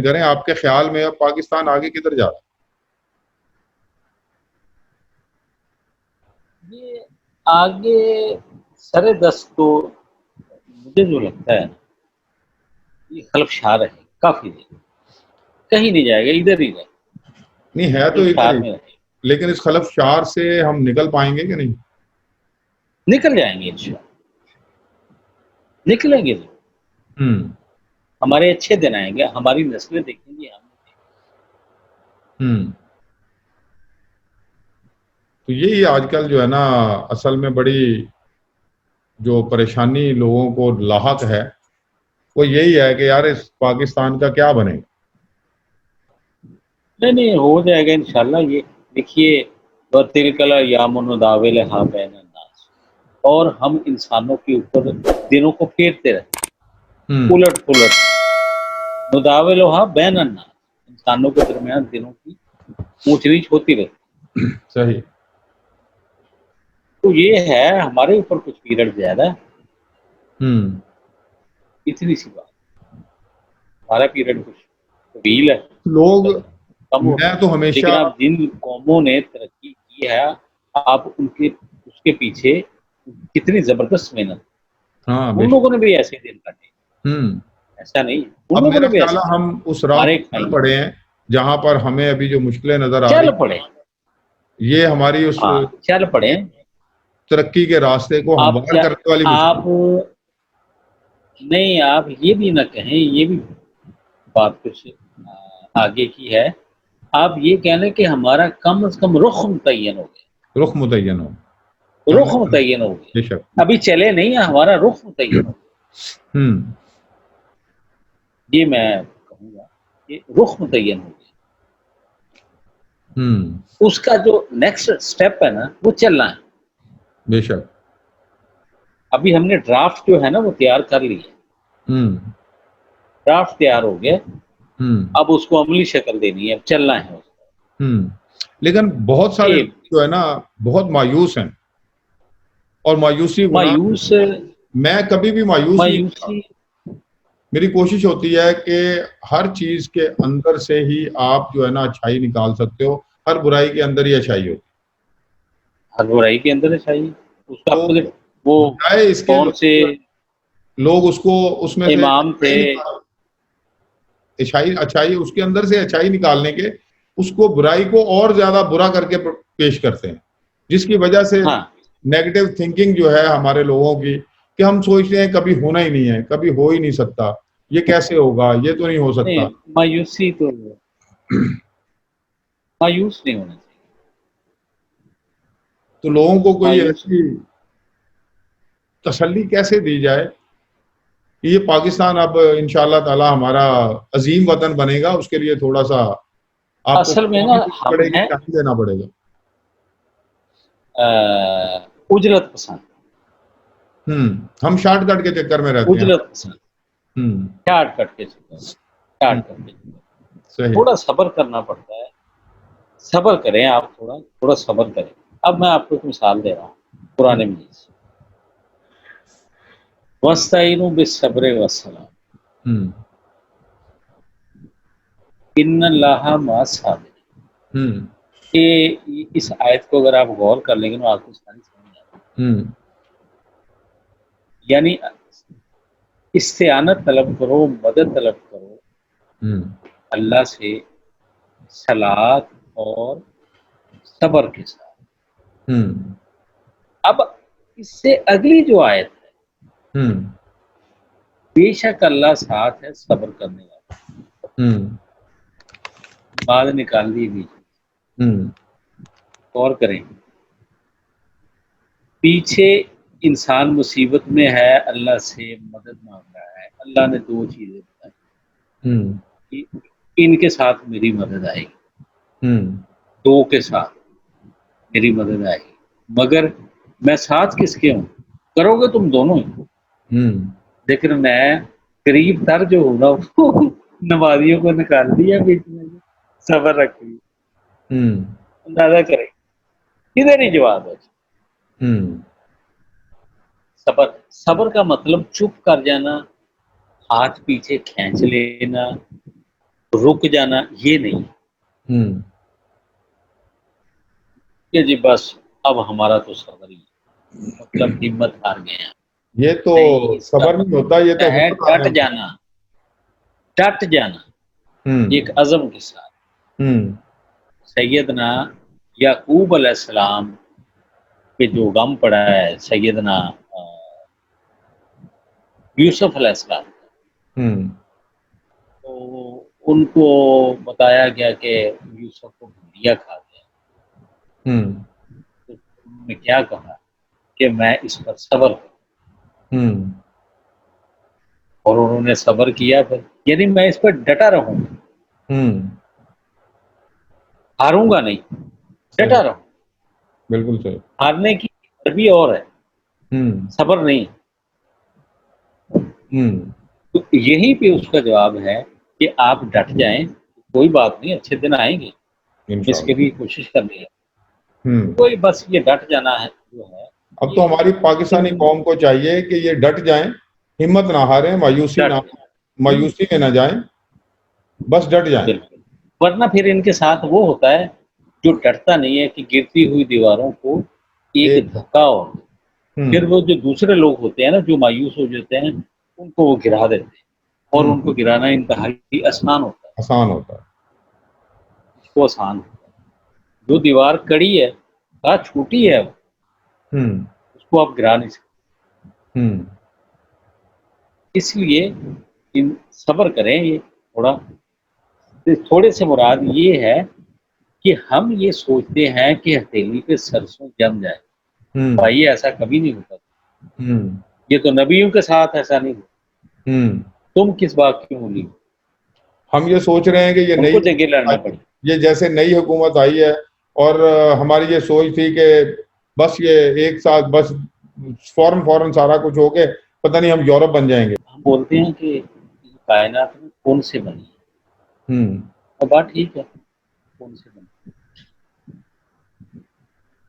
بیان کریں آپ کے خیال میں اب پاکستان آگے کدھر جا رہا ہے؟ یہ آگے سر دست تو مجھے جو لگتا ہے یہ خلف شار ہے کافی دیر کہیں نہیں جائے گا ادھر ہی رہے نہیں ہے تو خلف ادھر شار ہی، میں رہے لیکن اس خلف شار سے ہم نکل پائیں گے کہ نہیں؟ نکل جائیں گے انشاءاللہ نکلیں گے ہوں ہمارے اچھے دن آئیں گے ہماری نسلیں دیکھیں گی ہم ہوں تو یہی آج کل جو ہے نا اصل میں بڑی جو پریشانی لوگوں کو لاحق ہے وہ یہی ہے کہ یار اس پاکستان کا کیا بنے گا؟ نہیں ہو جائے گا انشاءاللہ یہ دیکھیے وَتِلْكَ الْأَيَّامُ نُدَاوِلُهَا بَيْنَ النَّاسِ اور ہم انسانوں کے اوپر دنوں کو پھیرتے رہتے ہوں الٹ پلٹ نُدَاوِلُهَا بَيْنَ النَّاسِ انسانوں کے درمیان دنوں کی اونچ نیچ ہوتی رہتی صحیح تو یہ ہے ہمارے اوپر کچھ پیریڈ زیادہ ہے ہوں اتنی سی بات ہمارا پیریڈ کچھ طویل ہے لوگ کم ہو میں تو ہمیشہ لیکن اب جن قوموں نے ترقی کی ہے آپ ان کے اس کے پیچھے کتنی زبردست محنت ہاں بے ان شک لوگوں نے بھی ایسے دن کاٹے ہوں ایسا نہیں ان اب لوگوں میرا نے بھی خیال ایسے ہے دن ہم اس راہ ہمارے پر چل کھائیں پڑے ہیں جہاں پر ہمیں ابھی جو مشکلیں نظر آ رہی چل پڑے یہ ہماری اس ہاں چل پڑے ترقی کے راستے کو آپ ہموار کیا کرنے والی آپ مشکل نہیں آپ یہ بھی نہ کہیں یہ بھی بات کچھ آگے کی ہے آپ یہ کہنے کہ ہمارا کم از کم رخ متعین ہو رخ متعین ہو گیا ہم رخ متعین ہو بے گیا شک ابھی چلے نہیں ہمارا رخ متعین ہو گیا ہوں یہ میں کہوں گا کہ رخ متعین ہو گیا ہوں اس کا جو نیکسٹ سٹیپ ہے نا وہ چلنا ہے بے شک ابھی ہم نے ڈرافٹ جو ہے نا وہ تیار کر لی ہے ہوں ڈرافٹ تیار ہو گیا ہوں اب اس کو عملی شکل دینی ہے اب چلنا ہے ہوں لیکن بہت سارے یہ لوگ جو ہے نا بہت مایوس ہیں اور مایوسی گناہ مایوس میں کبھی بھی مایوس نہیں ہوتا مایوسی میری کوشش ہوتی ہے کہ ہر چیز کے اندر سے ہی آپ جو ہے نا اچھائی نکال سکتے ہو ہر برائی کے اندر ہی اچھائی ہوتی ہر برائی کے اندر چاہیے اس کا تو اپوزٹ وہ بجائے اس کے کون سے لوگ اس کو اس میں سے امام تھے اچھائی اس کے اندر سے اچھائی نکالنے کے اس کو برائی کو اور زیادہ برا کر کے پیش کرتے ہیں جس کی وجہ سے ہاں نیگیٹو تھنکنگ جو ہے ہمارے لوگوں کی کہ ہم سوچتے ہیں کبھی ہونا ہی نہیں ہے کبھی ہو ہی نہیں سکتا یہ کیسے ہوگا یہ تو نہیں ہو سکتا نہیں مایوسی تو مایوس نہیں ہونا چاہیے تو لوگوں کو کوئی مایوس ایسی تسلی کیسے دی جائے کہ یہ پاکستان اب انشاءاللہ تعالی ہمارا عظیم وطن بنے گا اس کے لیے تھوڑا سا آپ کو اصل میں نا قربانی دینی ہم پڑے گی ہیں ٹائم دینا پڑے گا اجرت پسند ہم شارٹ کٹ کے چکر میں رہتے ہیں اجرت پسند ہوں شارٹ کٹ کے چکر میں شارٹ کٹ کے چکر میں صحیح تھوڑا صبر کرنا پڑتا ہے صبر کریں آپ تھوڑا صبر کریں اب میں آپ کو ایک مثال دے رہا ہوں قرآن مجید سے وَاسْتَعِینُوا بِالصَّبْرِ وَالصَّلَاةِ ہوں ان اللہ مع الصابرین ہوں کہ اس آیت کو اگر آپ غور کر لیں گے تو آپ کو ساری سمجھ آئے گی ہوں یعنی استعانت طلب کرو مدد طلب کرو ہوں اللہ سے صلات اور صبر کے ساتھ ہوں اب اس سے اگلی جو آیت ہے ہوں بے شک اللہ ساتھ ہے صبر کرنے والا ہوں بعد نکال دی بھی ہوں غور کریں پیچھے انسان مصیبت میں ہے اللہ سے مدد مانگ رہا ہے اللہ نے دو چیزیں بتائی ہوں کہ ان کے ساتھ میری مدد آئے گی ہوں دو کے ساتھ میری مدد آئے گی مگر میں ساتھ کس کے ہوں کرو گے تم دونوں ہی ہوں لیکن میں قریب تر جو ہوں نا وہ نمازیوں کو نکال دیا بیچ میں صبر رکھی ہوں اندازہ کریں کدھر ہی جواب ہے ہوں صبر کا مطلب چپ کر جانا ہاتھ پیچھے کھینچ لینا رک جانا یہ نہیں ہوں کہ جی بس اب ہمارا تو صبر ہی ہے، مطلب ہمت ہار گئے ہیں. یہ تو نہیں، اس کا صبر نہیں ہوتا، یہ تو مطلب ہے ہمت ہارنے ہوتا ڈٹ جانا ہے. ہوں ایک عزم کے ساتھ. ہوں سیدنا یعقوب علیہ السلام پہ جو غم پڑا ہے سیدنا یوسف علیہ السلام، ہوں تو ان کو بتایا گیا کہ یوسف کو بھیڑیا کھا گیا. ہوں تو انہوں نے کیا کہا کہ میں اس پر صبر کروں، ہوں اور انہوں نے صبر کیا. پھر یعنی میں اس پر ڈٹا رہوں گا، ہوں ہاروں گا نہیں، صحیح، ڈٹا رہوں. بالکل صحیح. ہارنے کی عربی اور ہے، ہوں صبر نہیں. ہوں تو یہیں پہ اس کا جواب ہے کہ آپ ڈٹ جائیں، کوئی بات نہیں، اچھے دن آئیں گے، اس کے انشاءاللہ. لیے کوشش کرنی ہے. ہوں کوئی بس یہ ڈٹ جانا ہے جو ہے اب تو یہ ہماری پاکستانی قوم کو چاہیے کہ یہ ڈٹ جائیں، ہمت نہ ہاریں، ڈٹ. مایوسی میں نہ جائیں، بس ڈٹ جائیں. بالکل، ورنہ پھر ان کے ساتھ وہ ہوتا ہے جو ڈرتا نہیں ہے کہ گرتی ہوئی دیواروں کو ایک ایک دھکا ہو. پھر ہوں وہ جو دوسرے لوگ ہوتے ہیں نا جو مایوس ہو جاتے ہیں ان کو وہ گرا دیتے ہیں، اور ہوں ان کو گرانا انتہائی آسان ہوتا ہے. آسان ہوتا ہے. اس کو آسان ہوتا ہے. جو دیوار کڑی ہے چھوٹی ہے، ہوں اس کو آپ گرا نہیں سکتے. ہوں اس لیے صبر کریں. یہ تھوڑے سے مراد یہ ہے کہ ہم یہ سوچتے ہیں کہ ہتھیلی پہ سرسوں جم جائے. ہوں بھائی ایسا کبھی نہیں ہوتا. ہوں یہ تو نبیوں کے ساتھ ایسا نہیں ہوتا. ہوں تم کس بات کی انگلی ہو؟ ہم یہ سوچ رہے ہیں کہ یہ ان نئی کو جگہ لڑنا پڑے. یہ جیسے نئی حکومت آئی ہے اور ہماری یہ سوچ تھی کہ بس یہ ایک ساتھ بس فوراً سارا کچھ ہو کے پتہ نہیں ہم یورپ بن جائیں گے. ہم بولتے ہیں کہ یہ کائنات میں کون سے بنی ہے، ہوں اور بات ٹھیک ہے، کون سے بنی ہے؟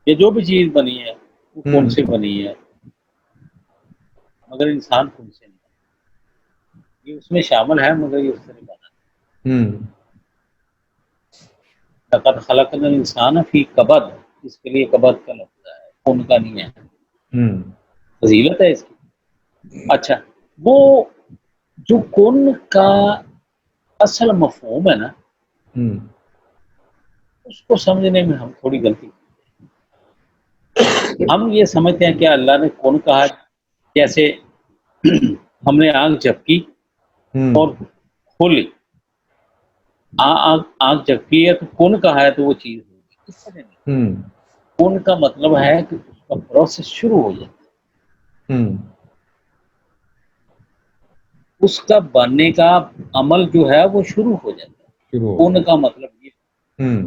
یہ جو بھی چیز بنی ہے وہ کون ہوں سے بنی ہے، مگر انسان کون سے نہیں بنا. یہ اس میں شامل ہے مگر یہ اس سے نہیں بنا. ہوں لقد خلقنا الانسان فی کبد، اس کے لیے کبد کا لفظ ہے، کون کا نہیں ہے. ہوں فضیلت ہے اس کی. اچھا، وہ جو کون کا اصل مفہوم ہے نا، ہوں اس کو سمجھنے میں ہم تھوڑی غلطی. ہم یہ سمجھتے ہیں کہ اللہ نے کون کہا، جیسے ہم نے آنکھ جھپکی ہوں اور کھولی. آنکھ جھپکی ہے تو کون کہا ہے تو وہ چیز ہوگی، اس طرح نہیں. ہوں کون کا مطلب ہے کہ اس کا پروسیس شروع ہو جائے، ہوں اس کا بننے کا عمل جو ہے وہ شروع ہو جاتا ہے. شروع ہو کون کا مطلب یہ، ہوں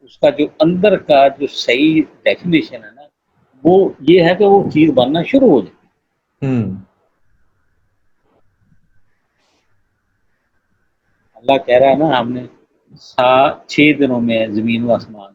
اس کا جو اندر کا جو صحیح ڈیفینیشن ہے نا وہ یہ ہے کہ وہ چیز بننا شروع ہو جائے. ہوں اللہ کہہ رہا ہے نا ہم نے 6 دنوں میں زمین و آسمان